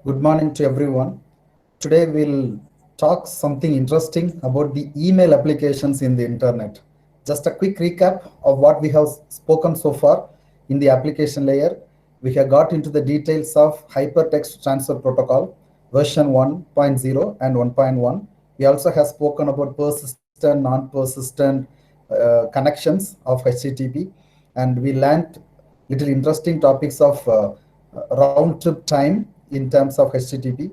Good morning to everyone. Today we'll talk something interesting about the email applications in the internet. Just a quick recap of what we have spoken so far in the application layer. We have got into the details of hypertext transfer protocol version 1.0 and 1.1. We also have spoken about persistent, non-persistent connections of HTTP, and we learned little interesting topics of round trip time in terms of HTTP.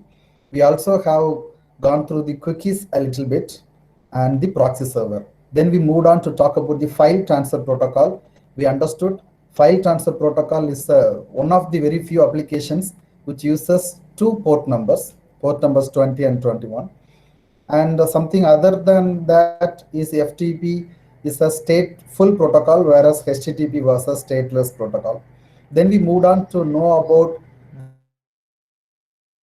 We also have gone through the cookies a little bit and the proxy server. Then we moved on to talk about the file transfer protocol. We understood file transfer protocol is one of the very few applications which uses two port numbers 20 and 21. And something other than that is FTP is a stateful protocol, whereas HTTP was a stateless protocol. Then we moved on to know about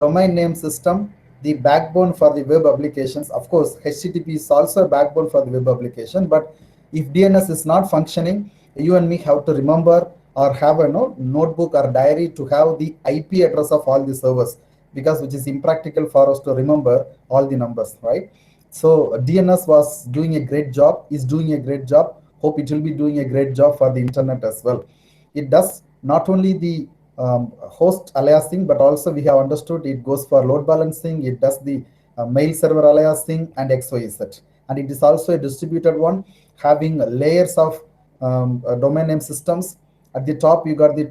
the domain name system, the backbone for the web applications. Of course, HTTP is also a backbone for the web application, but if DNS is not functioning, you and me have to remember or have a notebook or diary to have the IP address of all the servers, because which is impractical for us to remember all the numbers, right? So DNS was doing a great job, is doing a great job. Hope it will be doing a great job for the internet as well. It does not only the host aliasing, but also we have understood it goes for load balancing. It does the mail server aliasing and XYZ. And it is also a distributed one, having layers of domain name systems. At the top, you got the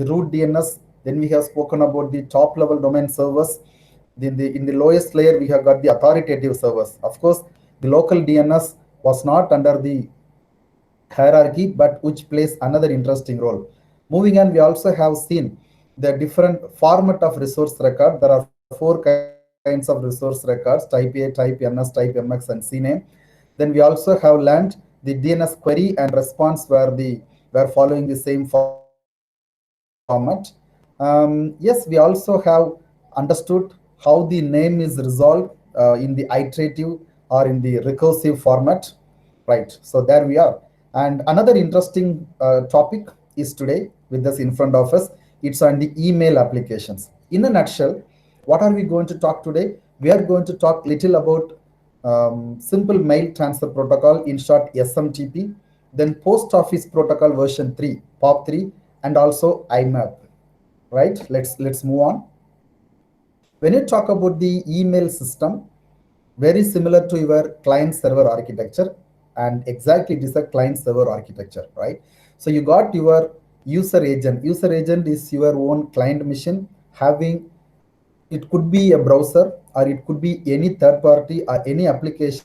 root DNS. Then we have spoken about the top level domain servers. In the lowest layer, we have got the authoritative servers. Of course, the local DNS was not under the hierarchy, but which plays another interesting role. Moving on, we also have seen the different format of resource record. There are four kinds of resource records: type A, type NS, type MX, and CNAME. Then we also have learned the DNS query and response were following the same format. Yes, we also have understood how the name is resolved in the iterative or in the recursive format. Right. So there we are. And another interesting topic is today with us in front of us. It's on the email applications. In a nutshell, what are we going to talk today? We are going to talk little about simple mail transfer protocol, in short SMTP, then post office protocol version 3, POP3, and also IMAP. Right? Let's move on. When you talk about the email system, very similar to your client server architecture, and exactly it is a client server architecture, right? So you got your user agent is your own client machine, having, it could be a browser or it could be any third party or any application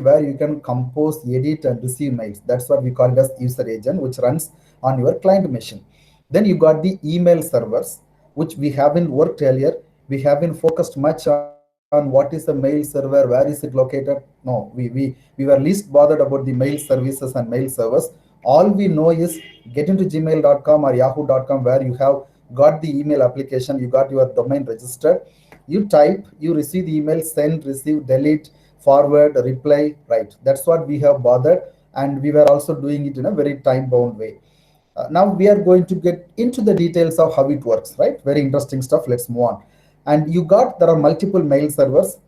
where you can compose, edit, and receive mails. That's what we call it as user agent, which runs on your client machine. Then you got the email servers, which we haven't worked earlier. We haven't focused much on what is a mail server, where is it located. No, we were least bothered about the mail services and mail servers. All we know is get into gmail.com or yahoo.com, where you have got the email application, you got your domain registered. You type, you receive the email, send, receive, delete, forward, reply, right? That's what we have bothered, and we were also doing it in a very time bound way. Now we are going to get into the details of how it works, right? Very interesting stuff. Let's move on. And you got, there are multiple mail servers.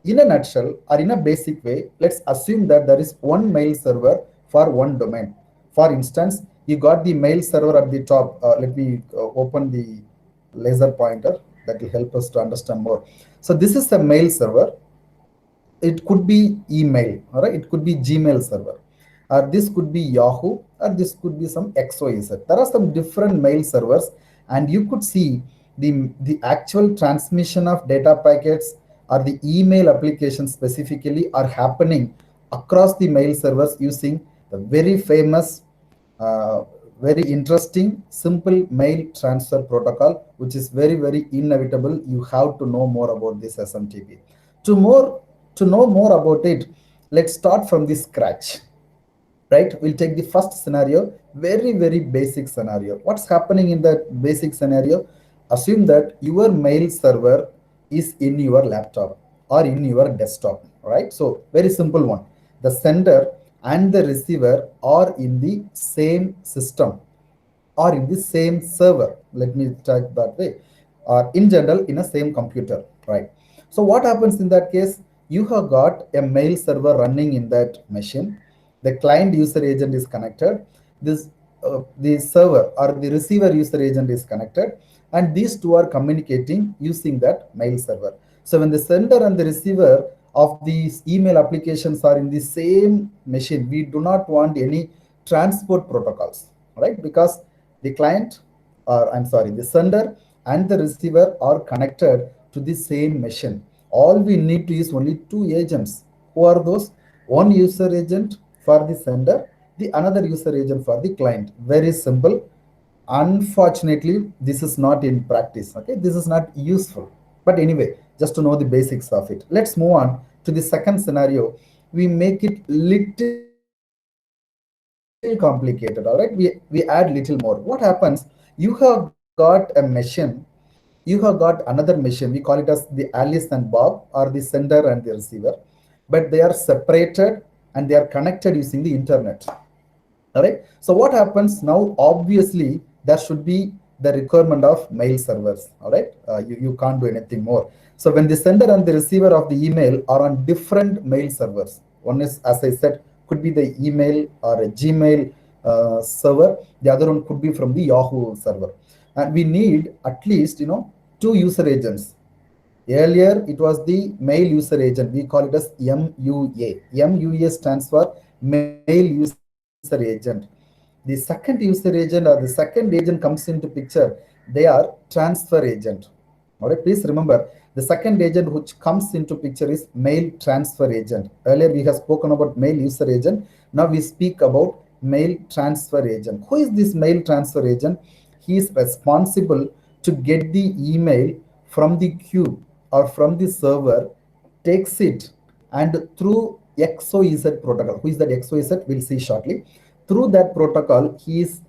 In a nutshell, or in a basic way, let's assume that there is one mail server for one domain. For instance, you got the mail server at the top. Let me open the laser pointer, that will help us to understand more. So this is the mail server. It could be email, all right? It could be Gmail server, or this could be Yahoo, or this could be some XYZ. There are some different mail servers, and you could see the actual transmission of data packets or the email application specifically are happening across the mail servers using the very famous, uh, very interesting simple mail transfer protocol, which is very inevitable. You have to know more about this SMTP. To know more about it, let's start from the scratch. Right, we'll take the first scenario, very basic scenario. What's happening in that basic scenario? Assume that your mail server is in your laptop or in your desktop, right? So very simple one. The sender and the receiver are in the same system or in the same server. Let me talk that way. or in general in a same computer, right? So what happens in that case? You have got a mail server running in that machine. The client user agent is connected. This the server or the receiver user agent is connected, and these two are communicating using that mail server. So when the sender and the receiver of these email applications are in the same machine, we do not want any transport protocols, right? Because the client, or I'm sorry, the sender and the receiver are connected to the same machine. All we need to use only two agents. Who are those? One user agent for the sender, the another user agent for the client. Very simple. Unfortunately, this is not in practice. Okay, this is not useful. But anyway, just to know the basics of it. Let's move on to the second scenario. We make it little complicated. All right, we add little more. What happens? You have got a machine, you have got another machine. We call it as the Alice and Bob, or the sender and the receiver, but they are separated and they are connected using the internet. All right. So what happens now? Obviously, there should be the requirement of mail servers. All right. You can't do anything more. So when the sender and the receiver of the email are on different mail servers, one is, as I said, could be the email or a Gmail server. The other one could be from the Yahoo server, and we need at least two user agents. Earlier, it was the mail user agent. We call it as MUA. MUA stands for mail user agent. The second user agent or the second agent comes into picture. They are transfer agent. All right, please remember the second agent which comes into picture is mail transfer agent. Earlier, we have spoken about mail user agent. Now we speak about mail transfer agent. Who is this mail transfer agent? He is responsible to get the email from the queue or from the server, takes it, and through XOZ protocol. Who is that XOZ? We'll see shortly. Through that protocol, he is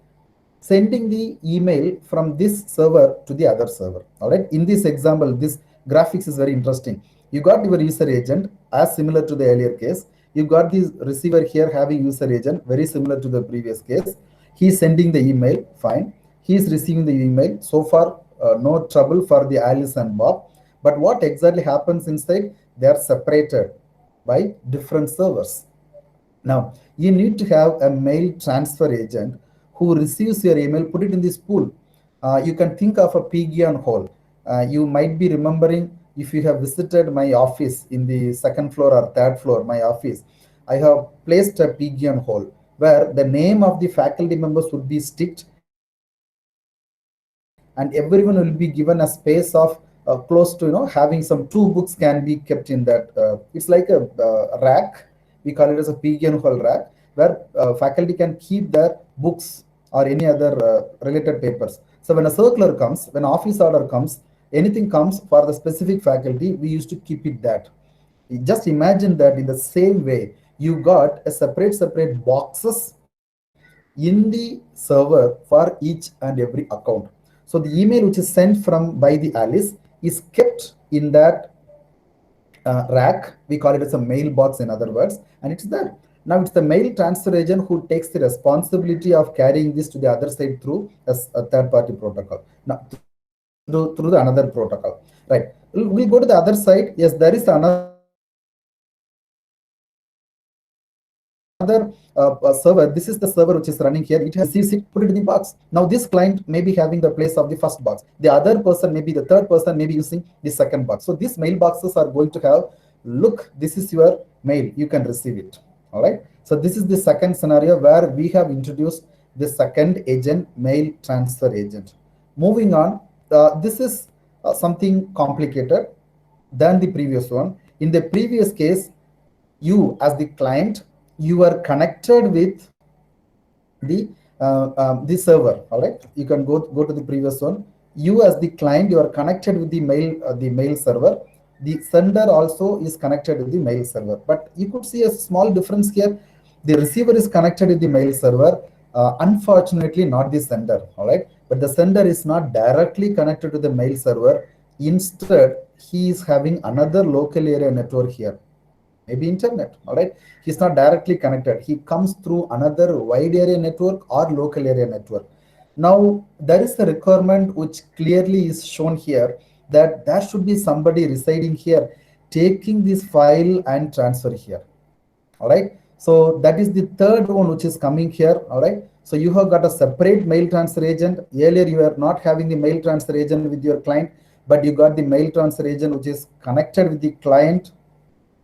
sending the email from this server to the other server. All right. In this example, this graphics is very interesting. You got your user agent as similar to the earlier case. You got the receiver here having user agent very similar to the previous case. He is sending the email. Fine. He is receiving the email. So far, no trouble for the Alice and Bob. But what exactly happens inside? They are separated by different servers. Now, you need to have a mail transfer agent who receives your email, put it in this pool. You can think of a pigeon hole. You might be remembering if you have visited my office in the second floor or third floor, my office, I have placed a pigeon hole where the name of the faculty members would be sticked, and everyone will be given a space of close to having some two books can be kept in that. It's like a rack. We call it as a pigeon hole rack, where faculty can keep their books or any other related papers. So when a circular comes, when office order comes, anything comes for the specific faculty, we used to keep it that. Just imagine that in the same way, you got a separate boxes in the server for each and every account. So the email which is sent from by the Alice is kept in that rack. We call it as a mailbox, in other words, and it's there. Now it's the mail transfer agent who takes the responsibility of carrying this to the other side through a third party protocol. Now through the another protocol, right? We'll go to the other side. Yes, there is another server. This is the server which is running here. It has a receiver. It receives it, put it in the box. Now this client may be having the place of the first box. The other person may be the third person, may be using the second box. So these mailboxes are going to have, look, this is your mail. You can receive it. All right. So this is the second scenario where we have introduced the second agent, mail transfer agent. Moving on, this is something complicated than the previous one. In the previous case, you as the client, you are connected with the server. All right, you can go to the previous one. You as the client, you are connected with the mail server. The sender also is connected with the mail server, but you could see a small difference here. The receiver is connected with the mail server, unfortunately not the sender. All right, but the sender is not directly connected to the mail server. Instead, he is having another local area network here, maybe internet. All right, he's not directly connected. He comes through another wide area network or local area network. Now, there is a requirement which clearly is shown here that there should be somebody residing here, taking this file and transfer here. All right. So that is the third one which is coming here. All right. So you have got a separate mail transfer agent. Earlier, you are not having the mail transfer agent with your client, but you got the mail transfer agent which is connected with the client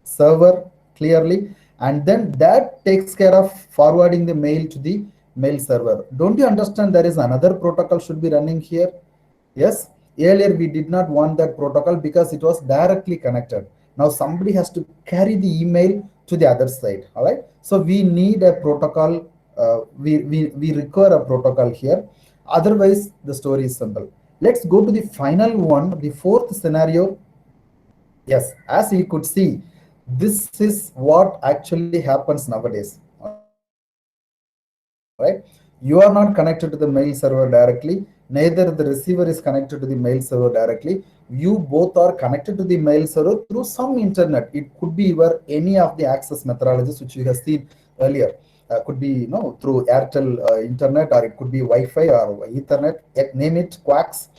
server clearly, and then that takes care of forwarding the mail to the mail server. Don't you understand there is another protocol should be running here? Yes, earlier we did not want that protocol because it was directly connected. Now somebody has to carry the email to the other side. All right, so we need a protocol. We require a protocol here, otherwise the story is simple. Let's go to the final one, the fourth scenario. Yes, as you could see, this is what actually happens nowadays. All right, you are not connected to the mail server directly, neither the receiver is connected to the mail server directly. You both are connected to the mail server through some internet. It could be your any of the access methodologies which you have seen earlier. Could be through Airtel internet, or it could be Wi-Fi or Ethernet, name it, Quacks,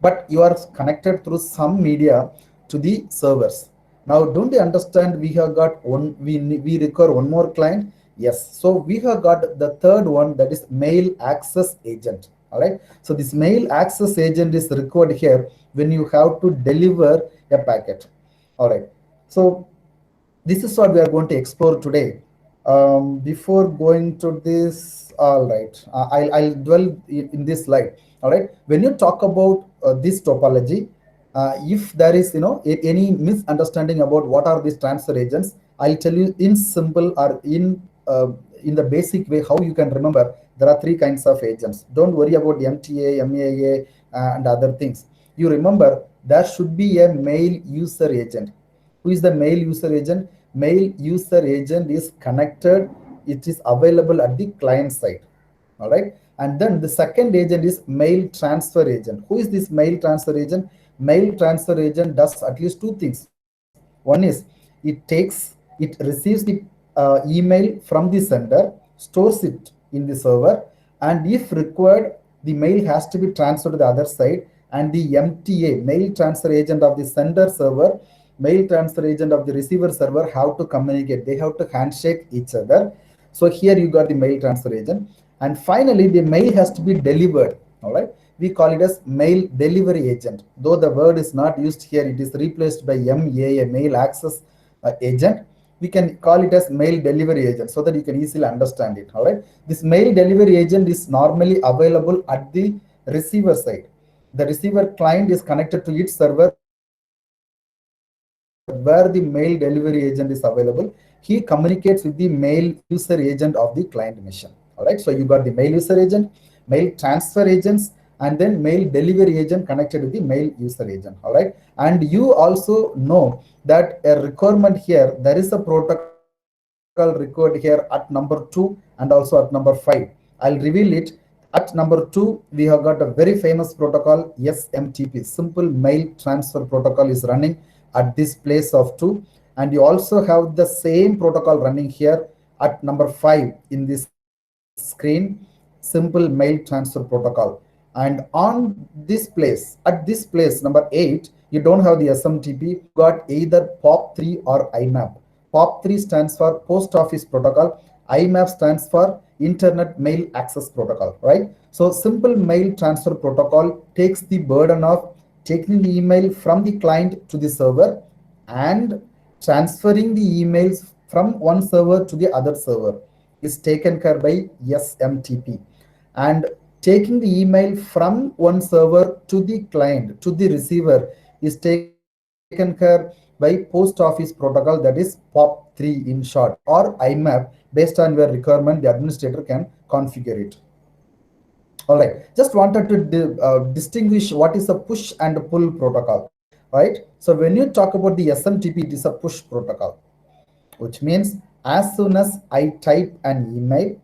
but you are connected through some media to the servers. Now, don't you understand? We have got one. We require one more client. Yes. So we have got the third one, that is mail access agent. All right. So this mail access agent is required here when you have to deliver a packet. All right. So this is what we are going to explore today. Before going to this, all right, I'll dwell in this slide. All right, when you talk about this topology, if there is any misunderstanding about what are these transfer agents, I'll tell you in simple or in the basic way how you can remember. There are three kinds of agents. Don't worry about MTA, MAA, and other things. You remember there should be a mail user agent. Who is the mail user agent? Mail user agent is connected, it is available at the client side. All right, and then the second agent is mail transfer agent. Who is this mail transfer agent? Mail transfer agent does at least two things. One is it receives the email from the sender, stores it in the server, and if required, the mail has to be transferred to the other side, and the MTA, mail transfer agent of the sender server, mail transfer agent of the receiver server have to communicate. They have to handshake each other. So here you got the mail transfer agent. And finally, the mail has to be delivered. All right. We call it as mail delivery agent. Though the word is not used here, it is replaced by MAA, mail access agent. We can call it as mail delivery agent so that you can easily understand it. All right. This mail delivery agent is normally available at the receiver side. The receiver client is connected to its server where the mail delivery agent is available. He communicates with the mail user agent of the client machine. All right. So you got the mail user agent, mail transfer agents, and then mail delivery agent connected with the mail user agent. All right. And you also know that a requirement here, there is a protocol required here at number 2 and also at number 5. I'll reveal it. At number 2, we have got a very famous protocol, SMTP, Simple Mail Transfer Protocol is running at this place of 2. And you also have the same protocol running here at number 5 in this screen, Simple Mail Transfer Protocol. And on this place, at this place, number 8, you don't have the SMTP. You got either POP3 or IMAP. POP3 stands for Post Office Protocol. IMAP stands for Internet Mail Access Protocol, right? So Simple Mail Transfer Protocol takes the burden of taking the email from the client to the server and transferring the emails from one server to the other server is taken care by SMTP. And taking the email from one server to the client, to the receiver, is taken care by post office protocol, that is POP3 in short, or IMAP. Based on your requirement, the administrator can configure it. All right, just wanted to distinguish what is a push and pull protocol, right? So when you talk about the SMTP, it is a push protocol, which means as soon as I type an email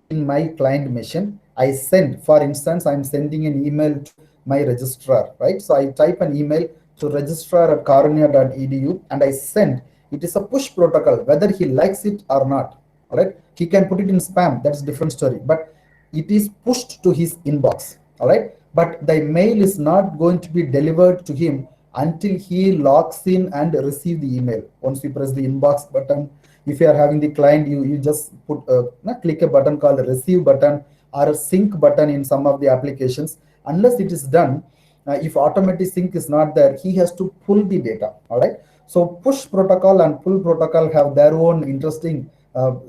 in my client machine, I send, for instance, I'm sending an email to my registrar, right? So I type an email to registrar@karunya.edu and I send. It is a push protocol, whether he likes it or not. All right, he can put it in spam, that's a different story. But it is pushed to his inbox. All right, but the mail is not going to be delivered to him until he logs in and receive the email. Once you press the inbox button, if you are having the client, you just put click a button called receive button or a sync button in some of the applications. Unless it is done, if automatic sync is not there, he has to pull the data. All right, so push protocol and pull protocol have their own interesting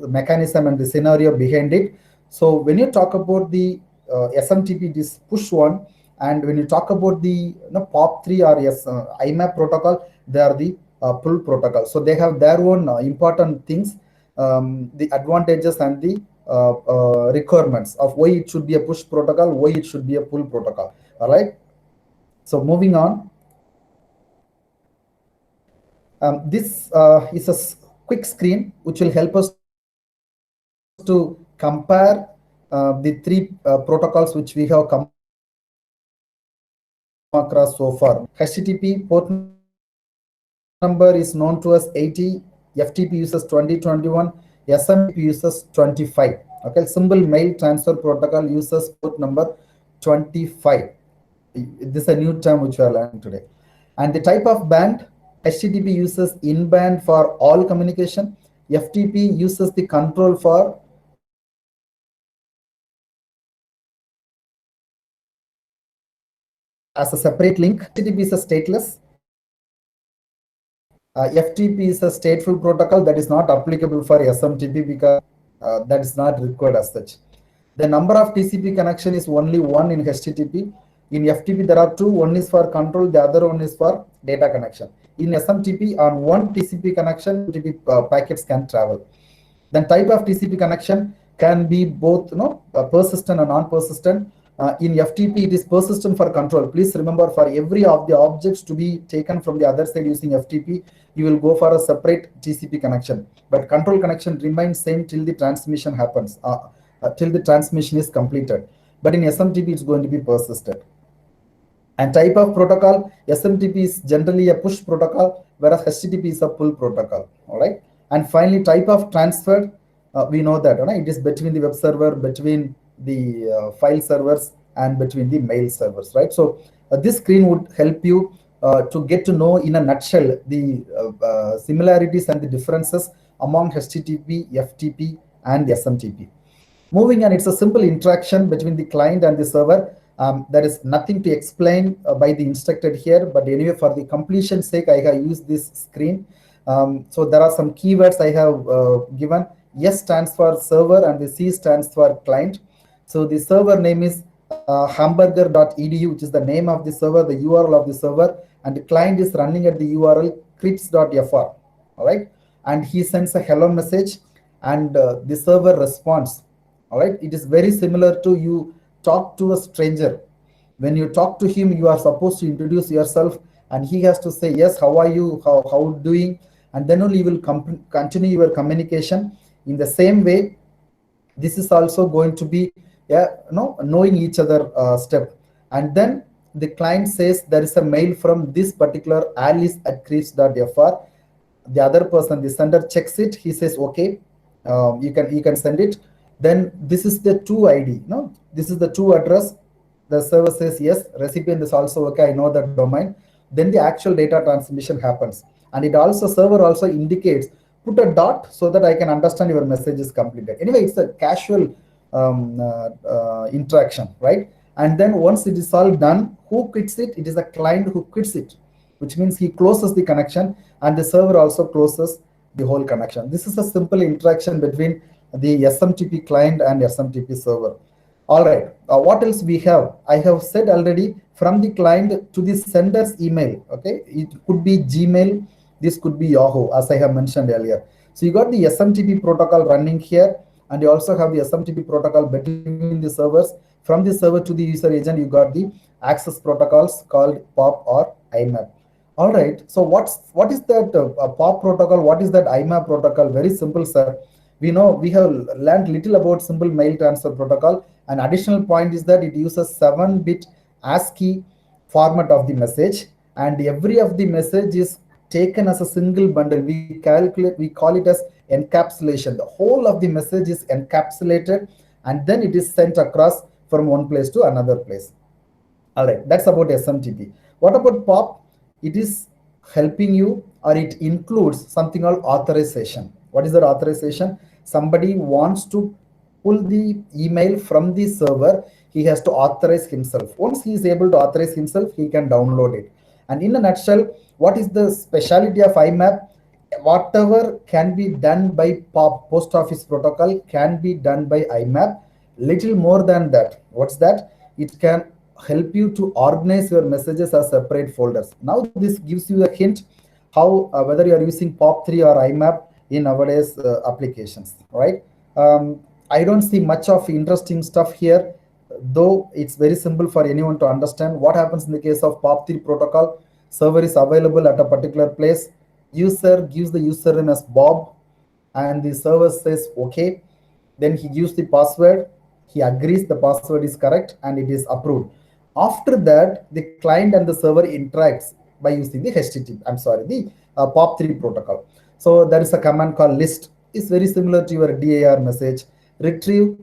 mechanism and the scenario behind it. So when you talk about the SMTP, this push one, and when you talk about the POP3 or IMAP protocol, they are the pull protocol. So they have their own important things, the advantages and the requirements of why it should be a push protocol, why it should be a pull protocol. All right. So moving on. This is a quick screen which will help us to compare the three protocols which we have come across so far. HTTP port number is known to us 80, FTP uses 2021, SMTP uses 25. Okay, simple mail transfer protocol uses port number 25. This is a new term which we are learning today. And the type of band, HTTP uses in-band for all communication. FTP uses the control for as a separate link. HTTP is a stateless. FTP is a stateful protocol that is not applicable for SMTP because that is not required as such. The number of TCP connection is only one in HTTP. In FTP, there are two. One is for control, the other one is for data connection. In SMTP, on one TCP connection, TCP packets can travel. Then type of TCP connection can be both persistent and non-persistent. In FTP, it is persistent for control. Please remember, for every of the objects to be taken from the other side using FTP, you will go for a separate TCP connection. But control connection remains same till the transmission happens, till the transmission is completed. But in SMTP, it's going to be persistent. And type of protocol, SMTP is generally a push protocol, whereas HTTP is a pull protocol. All right. And finally, type of transfer, we know that it is between the web server, between the file servers, and between the mail servers, right? So this screen would help you to get to know in a nutshell the similarities and the differences among HTTP, FTP, and SMTP. Moving on, it's a simple interaction between the client and the server. There is nothing to explain by the instructor here, but anyway, for the completion's sake, I have used this screen. So there are some keywords I have given. S stands for server and the C stands for client. So the server name is hamburger.edu, which is the name of the server, the URL of the server, and the client is running at the URL crits.fr. All right, and he sends a hello message, and the server responds. All right, it is very similar to you talk to a stranger. When you talk to him, you are supposed to introduce yourself, and he has to say, yes, how are you, how doing, and then only you will continue your communication. In the same way, this is also going to be knowing each other step. And then the client says there is a mail from this particular alice@crits.fr. The other person, the sender, checks it. He says, okay, you can send it. Then this is the to ID. This is the to address. The server says yes. Recipient is also okay. I know that domain. Then the actual data transmission happens, and it also server also indicates, put a dot so that I can understand your message is completed. Anyway, it's a casual interaction, right? And then once it is all done, who quits it? It is the client who quits it, which means he closes the connection, and the server also closes the whole connection. This is a simple interaction between the SMTP client and SMTP server. All right, what else we have? I have said already, from the client to the sender's email. Okay, it could be Gmail, this could be Yahoo, as I have mentioned earlier. So you got the SMTP protocol running here, and you also have the SMTP protocol between the servers. From the server to the user agent, you got the access protocols called POP or IMAP. All right, so what is that POP protocol? What is that IMAP protocol? Very simple, sir. We know, we have learned little about simple mail transfer protocol. An additional point is that it uses 7-bit ASCII format of the message, and every of the message is taken as a single bundle. We call it as encapsulation. The whole of the message is encapsulated and then it is sent across from one place to another place. All right, that's about SMTP. What about POP? It is helping you, or it includes something called authorization. What is that authorization? Somebody wants to pull the email from the server, he has to authorize himself. Once he is able to authorize himself, he can download it. And in a nutshell, what is the speciality of IMAP? Whatever can be done by POP, Post Office Protocol, can be done by IMAP. Little more than that. What's that? It can help you to organize your messages as separate folders. Now this gives you a hint how whether you are using POP3 or IMAP in nowadays applications, right? I don't see much of interesting stuff here, though it's very simple for anyone to understand. What happens in the case of POP3 protocol? Server is available at a particular place. User gives the username as Bob, and the server says okay. Then he gives the password. He agrees the password is correct and it is approved. After that, the client and the server interacts by using the HTTP. I'm sorry, the POP3 protocol. So there is a command called list. It's very similar to your DAR message. Retrieve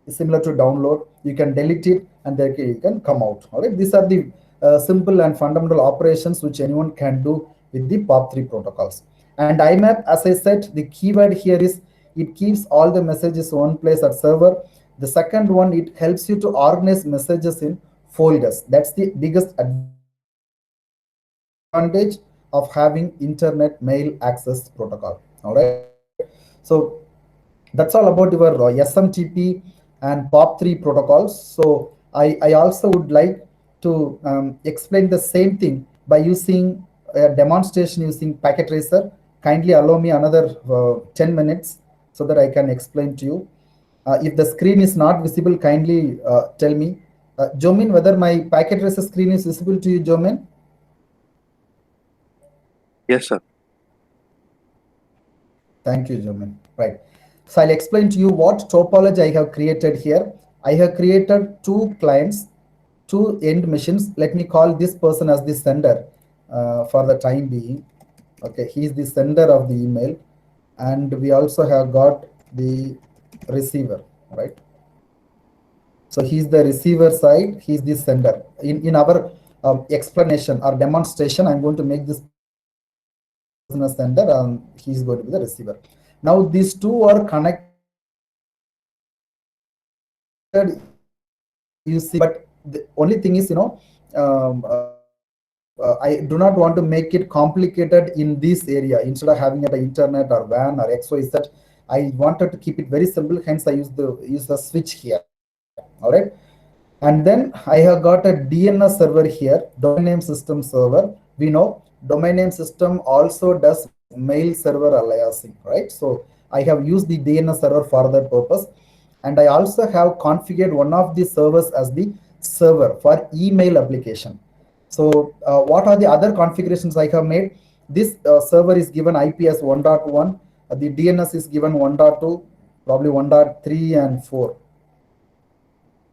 is similar to download. You can delete it and then you can come out. All right. These are the simple and fundamental operations which anyone can do with the POP3 protocols. And IMAP, as I said, the keyword here is it keeps all the messages one place at server. The second one, it helps you to organize messages in folders. That's the biggest advantage of having internet mail access protocol. All right. So that's all about your SMTP and POP3 protocols. So I also would like to explain the same thing by using a demonstration using Packet Tracer. Kindly allow me another 10 minutes so that I can explain to you. If the screen is not visible, kindly tell me. Jomin, whether my Packet Tracer screen is visible to you, Jomin? Yes, sir. Thank you, Jomin. Right. So I'll explain to you what topology I have created here. I have created two clients, two end machines. Let me call this person as the sender for the time being. Okay, he is the sender of the email. And we also have got the receiver, right? So he's the receiver side, he's the sender. In our explanation or demonstration, I'm going to make this person a sender and he's going to be the receiver. Now these two are connected, you see, but the only thing is, I do not want to make it complicated in this area. Instead of having it a internet or WAN or XYZ, I wanted to keep it very simple. Hence, I use the switch here. All right. And then I have got a DNS server here, domain name system server. We know domain name system also does mail server aliasing, right? So I have used the DNS server for that purpose. And I also have configured one of the servers as the server for email application. So what are the other configurations I have made? This server is given IP as 1.1. The DNS is given 1.2, probably 1.3 and 4.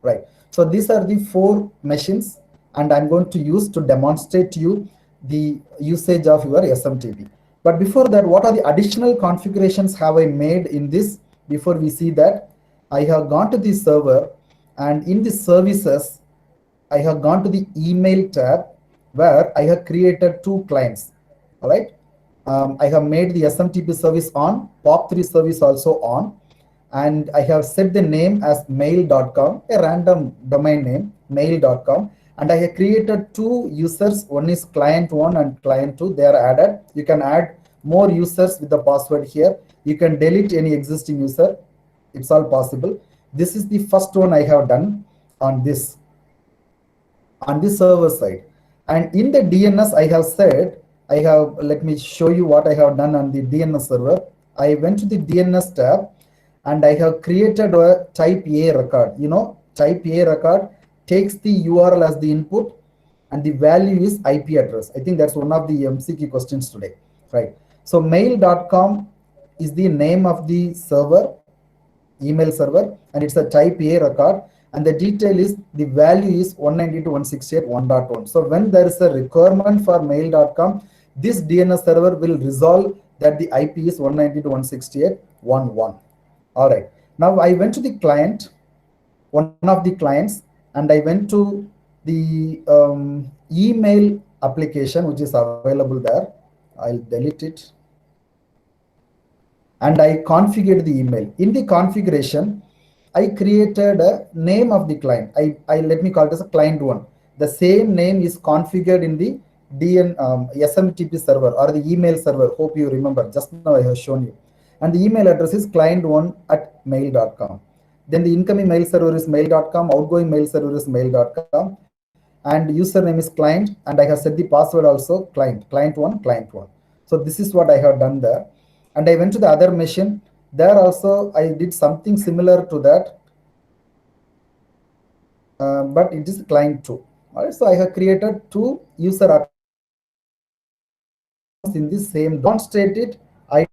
Right. So these are the four machines, and I'm going to use to demonstrate to you the usage of your SMTP. But before that, what are the additional configurations have I made in this? Before we see that, I have gone to the server, and in the services, I have gone to the email tab where I have created two clients. All right. I have made the SMTP service on, POP3 service also on, and I have set the name as mail.com, a random domain name, mail.com. And I have created two users. One is client 1 and client 2. They are added. You can add more users with the password here. You can delete any existing user. It's all possible. This is the first one I have done on this server side. And in the DNS, I have said, let me show you what I have done on the DNS server. I went to the DNS tab and I have created a type A record. Type A record takes the URL as the input and the value is IP address. I think that's one of the MCQ questions today, right? So mail.com is the name of the server, email server, and it's a type A record. And the detail is the value is 192.168.1.1. So when there is a requirement for mail.com, this DNS server will resolve that the IP is 192.168.1.1. All right. Now I went to the client one of the clients, and I went to the email application which is available there. I'll delete it. And I configured the email. In the configuration, I created a name of the client. I let me call it as a client one. The same name is configured in the SMTP server or the email server. Hope you remember. Just now I have shown you. And the email address is client1@mail.com. Then the incoming mail server is mail.com, outgoing mail server is mail.com, and username is client, and I have set the password also client1. So this is what I have done there. And I went to the other machine. There also I did something similar to that, but it is client 2. All right, so I have created 2 user accounts in the same demonstrate it. I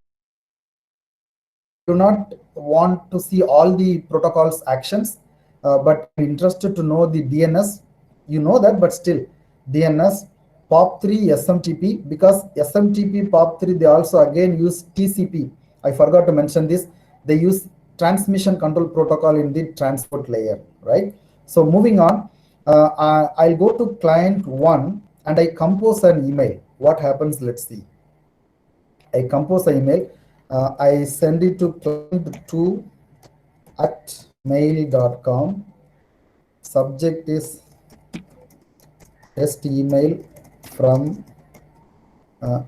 do not want to see all the protocols actions, but I'm interested to know the DNS. You know that, but still DNS POP3 SMTP, because SMTP POP3 they also again use TCP. I forgot to mention this. They use transmission control protocol in the transport layer, right? So moving on, I'll go to client 1 and I compose an email. What happens? Let's see. I compose an email. I send it to client2@mail.com. Subject is test email from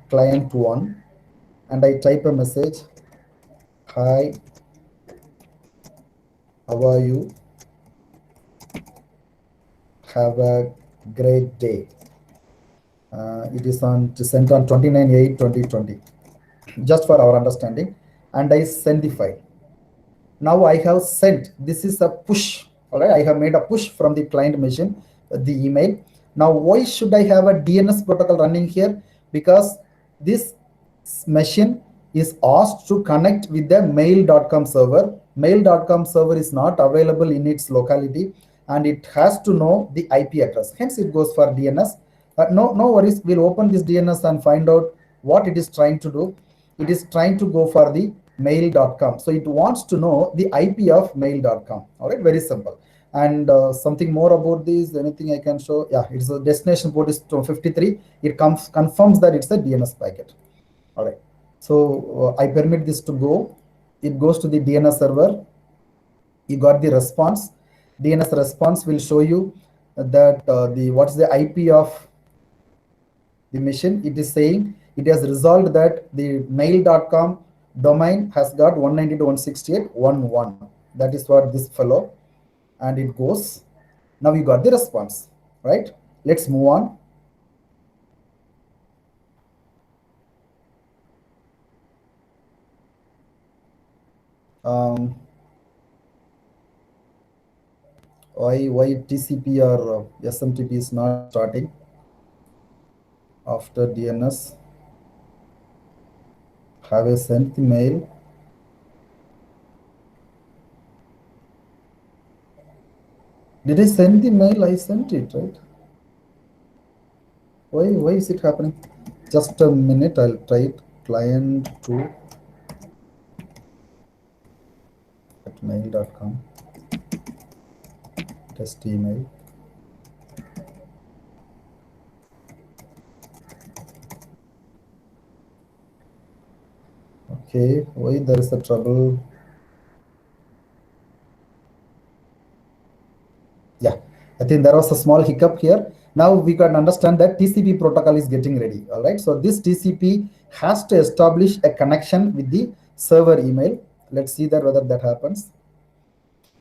client 1, and I type a message. Hi, how are you? Have a great day. It is sent on 29/8/2020, just for our understanding, and I send the file. Now I have sent, this is a push. All right, I have made a push from the client machine, the email. Now why should I have a DNS protocol running here? Because this machine is asked to connect with the mail.com server. Mail.com server is not available in its locality, and it has to know the IP address. Hence it goes for DNS. No worries, we'll open this DNS and find out what it is trying to do. It is trying to go for the mail.com. So it wants to know the IP of mail.com. All right, very simple. And something more about this, anything I can show? Yeah, it's a destination port is 253. It confirms that it's a DNS packet. All right, so I permit this to go. It goes to the DNS server. You got the response. DNS response will show you that what's the IP of the machine. It is saying it has resolved that the mail.com domain has got 192.168.1.1. That is what this fellow, and it goes. Now you got the response, right? Let's move on. Why TCP or SMTP is not starting after DNS? Have I sent the mail? Did I send the mail? I sent it, right? Why is it happening? Just a minute, I'll try it. client2@mail.com. Test email. Okay, why there is a trouble? Yeah, I think there was a small hiccup here. Now we can understand that TCP protocol is getting ready. All right, so this TCP has to establish a connection with the server email. Let's see that whether that happens.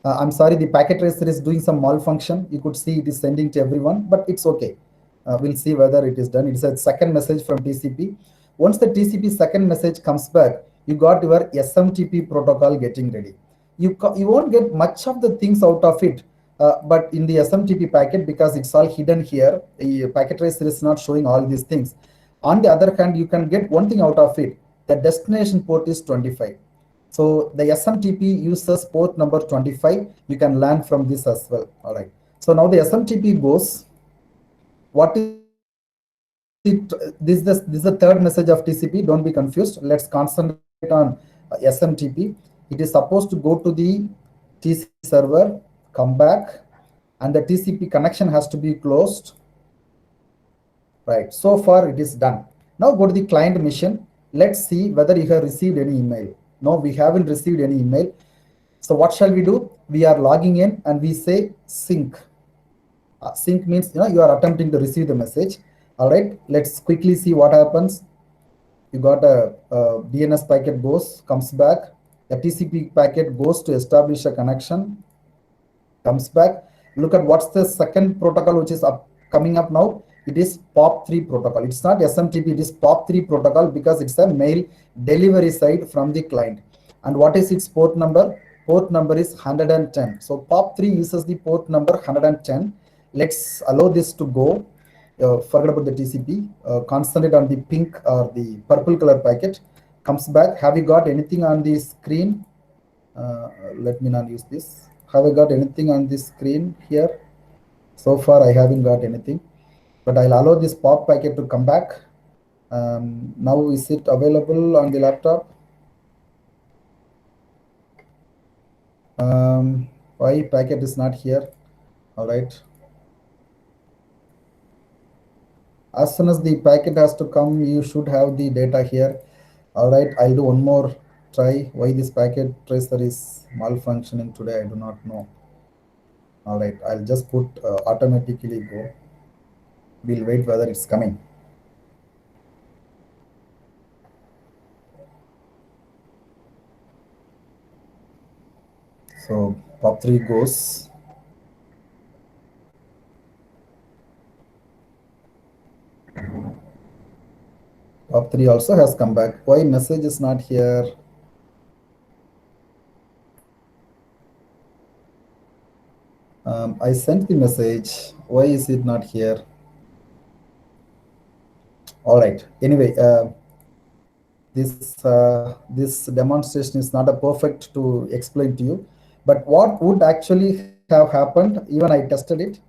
I'm sorry, the packet tracer is doing some malfunction. You could see it is sending to everyone, but it's okay. We'll see whether it is done. It's a second message from TCP. Once the TCP second message comes back, you got your SMTP protocol getting ready. You won't get much of the things out of it, but in the SMTP packet, because it's all hidden here, the packet tracer is not showing all these things. On the other hand, you can get one thing out of it. The destination port is 25. So the SMTP uses port number 25. You can learn from this as well. All right. So now the SMTP goes. What is it? This is the third message of TCP. Don't be confused. Let's concentrate on SMTP. It is supposed to go to the TCP server come back, and the TCP connection has to be closed. Right, so far it is done. Now go to the client mission. Let's see whether you have received any email. No, we haven't received any email. So what shall we do? We are logging in and we say sync. Sync means you are attempting to receive the message. All right, let's quickly see what happens. You got a DNS packet comes back. The TCP packet goes to establish a connection, comes back. Look at what's the second protocol which is coming up now. It is POP3 protocol. It's not SMTP, it is POP3 protocol because it's a mail delivery side from the client. And what is its port number? Port number is 110. So POP3 uses the port number 110. Let's allow this to go. Forget about the TCP. Concentrate on the pink or the purple color packet. Comes back. Have you got anything on the screen? Let me not use this. Have I got anything on this screen here? So far, I haven't got anything. But I'll allow this POP packet to come back. Now is it available on the laptop? Why packet is not here? All right. As soon as the packet has to come, you should have the data here. All right, I'll do one more try. Why this packet tracer is malfunctioning today, I do not know. All right, I'll just put automatically go. We'll wait whether it's coming. So POP3 goes. POP3 also has come back. Why message is not here? I sent the message. Why is it not here? All right. Anyway, this demonstration is not a perfect to explain to you, but what would actually have happened, even I tested it.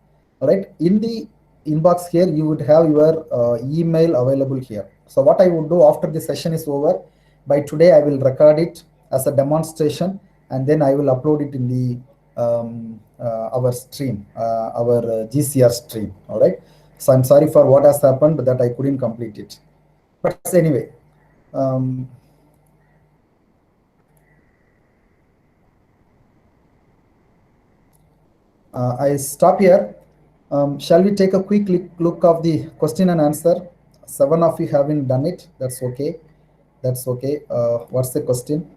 All right, in the inbox here you would have your email available here. So what I would do after the session is over, by today I will record it as a demonstration and then I will upload it in the our stream, our GCR stream. All right, so I'm sorry for what has happened that I couldn't complete it, but anyway. I stop here. Shall we take a quick look of the question and answer? 7 of you haven't done it. That's okay. That's okay. What's the question?